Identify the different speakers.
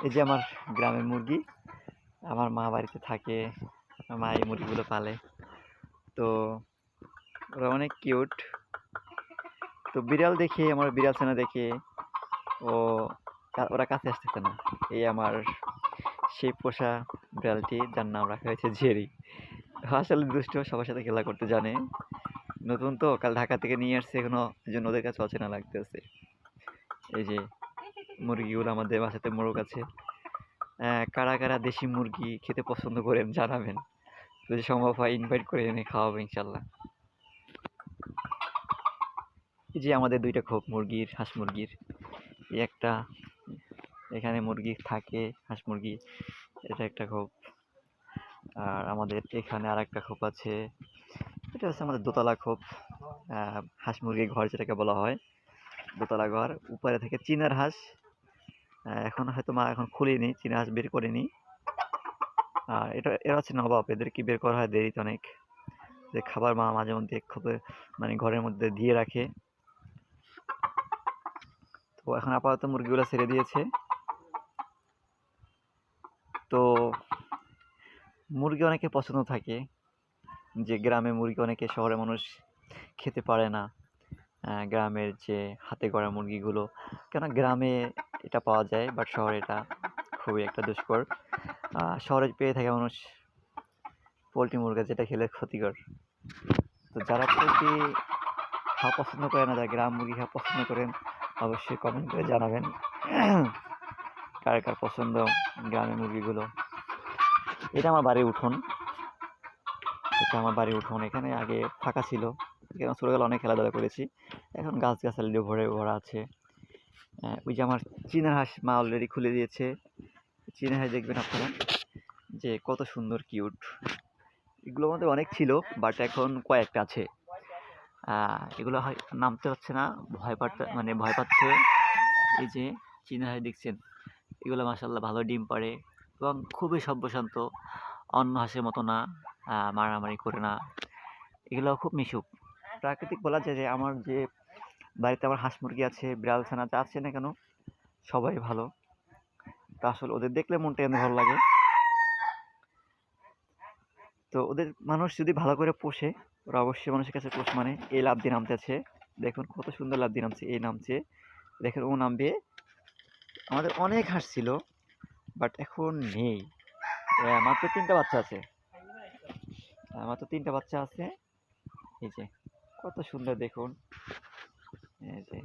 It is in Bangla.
Speaker 1: এই যে আমার গ্রামের মুরগি, আমার মা বাড়িতে থাকে, আমার মা এই মুরগিগুলো পালে। তো ওরা অনেক কিউট। তো বিড়াল দেখে, আমার বিড়াল ছানা দেখে ও ওরা কাছে আসতেছে না। এই আমার সেই পোষা বিড়ালটি, যার নাম রাখা হয়েছে জেরি। আসলে দুষ্ট, সবার সাথে খেলা করতে জানে। নতুন তো, কাল ঢাকা থেকে নিয়ে আসছে, এখনো এই জন্য ওদের কাছে অচেনা লাগতেছে। এই যে মুরগিগুলো আমাদের বাসাতে মোরগ আছে। কারা কারা দেশি মুরগি খেতে পছন্দ করেন জানাবেন, যদি সম্ভব হয় ইনভাইট করে এনে খাওয়াবো ইনশাল্লাহ। এই যে আমাদের দুইটা খোপ মুরগির, হাঁস মুরগির। এই একটা, এখানে মুরগি থাকে, হাঁস মুরগি, এটা একটা খোপ। আর আমাদের এখানে আর একটা খোপ আছে, এটা হচ্ছে আমাদের দোতলা খোপ। হাঁস মুরগির ঘর যেটাকে বলা হয়, দোতলা ঘর। উপরে থেকে চীনের হাঁস, এখন হয়তো মা এখন খুলিনি, চীনা হাঁস বের করিনি। আর এরা হচ্ছে নবাব, এদেরকে বের করা হয় দেরিতে অনেক। যে খাবার মা মাঝে মধ্যে খোপে, মানে ঘরের মধ্যে দিয়ে রাখে। তো এখন আপাতত মুরগিগুলো ছেড়ে দিয়েছে। তো মুরগি অনেকে পছন্দ থাকে, যে গ্রামে মুরগি অনেকে, শহরের মানুষ খেতে পারে না। গ্রামের যে হাতে গড়া মুরগিগুলো, কেন গ্রামে এটা পাওয়া যায়, বাট শহরে এটা খুবই একটা দুষ্কর। শহরে পেয়ে থাকে মানুষ পোলট্রি মুরগা, যেটা খেলে ক্ষতিকর। তো যারা পোলট্রি খাওয়া পছন্দ করে না, যারা গ্রাম মুরগি খাওয়া পছন্দ করেন, অবশ্যই কমেন্ট করে জানাবেন কার কার পছন্দ গ্রামের মুরগিগুলো। এটা আমার বাড়ির উঠোন, এটা আমার বাড়ির উঠোন। এখানে আগে ফাঁকা ছিল, এখানে ছোটবেলা অনেক খেলাধুলা করেছি, এখন গাছগাছালি দিয়ে ভরা আছে। ওই যে আমার চীনা হাঁস মা অলরেডি খুলে দিয়েছে। চীনা হাঁস দেখবেন আপনারা যে কত সুন্দর কিউট। এগুলোর মধ্যে অনেক ছিল, বাট এখন কয়েকটা আছে। এগুলো হয় নামতে পারছে না, ভয় পাচ্ছে। এই যে চীনা হাঁস দেখছেন, এগুলো মাশাআল্লাহ ভালো ডিম পাড়ে এবং খুবই সভ্যশান্ত, অন্য হাঁসের মতো না, মারামারি করে না। এগুলো খুব মিশুক, প্রাকৃতিক বলা যায়। যে আমার যে বাড়িতে আমার হাঁস মুরগি আছে, বিড়াল ছানা যা আছে না কেন, সবাই ভালো। তা আসলে ওদের দেখলে মনটা এমনি ভালো লাগে। তো ওদের মানুষ যদি ভালো করে পোষে, ওরা অবশ্যই মানুষের কাছে পোষ মানে। এই লাফ দিয়ে নামতেছে, দেখুন কত সুন্দর লাফ দিয়ে নামছে, এই নামছে, দেখেন ও নামবে। আমাদের অনেক হাঁস ছিল, বাট এখন নেই। মাত্র 3টা বাচ্চা আছে, মাত্র 3টা বাচ্চা আছে। এই যে কত সুন্দর দেখুন, এই যে